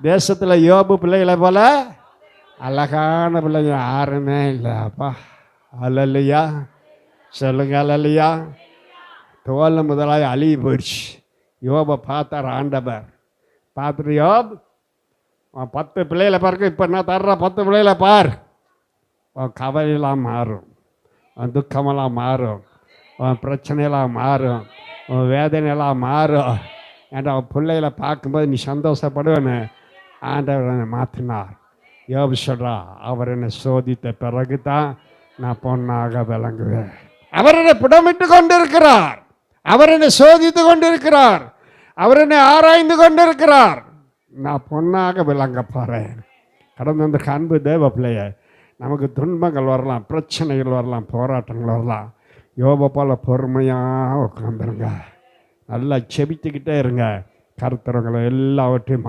தேசத்தில் யோபு பிள்ளைகளை போல அழகான பிள்ளைங்க யாருமே இல்லை அப்பா. அல்லையா சொல்லுங்க, அல்லையா. தோல் முதலாக அழுகி போயிடுச்சு. யோபை பார்த்தார் ஆண்டவர். பார்த்துட்டு யோப் 10 பிள்ளைகளை பாருங்க, இப்போ நான் தர்ற 10 பிள்ளைகளை பார். உன் கவலையெல்லாம் மாறும், உன் துக்கமெல்லாம் மாறும், உன் பிரச்சனையெல்லாம் மாறும், உன் வேதனையெல்லாம் மாறும். ஏன்டா உன் பிள்ளைகளை பார்க்கும்போது நீ சந்தோஷப்படுவேன்னு ஆண்டவர் மாற்றினார். யோபு சொல்றா, அவர் என்னை சோதித்த பிறகு தான் நான் பொன்னாக விளங்குவேன். அவர் என்னை புடமிட்டு கொண்டிருக்கிறார், அவர் என்னை சோதித்து கொண்டிருக்கிறார், அவர் என்னை ஆராய்ந்து கொண்டிருக்கிறார். நான் பொன்னாக விளங்க போகிறேன். கடந்த அந்த அன்பு தேவ பிள்ளைய, நமக்கு துன்பங்கள் வரலாம், பிரச்சனைகள் வரலாம், போராட்டங்கள் வரலாம். யோபை போல பொறுமையாக உட்காந்துருங்க, நல்லா செபித்துக்கிட்டே இருங்க. கர்த்தர் உங்களை எல்லாவற்றையும்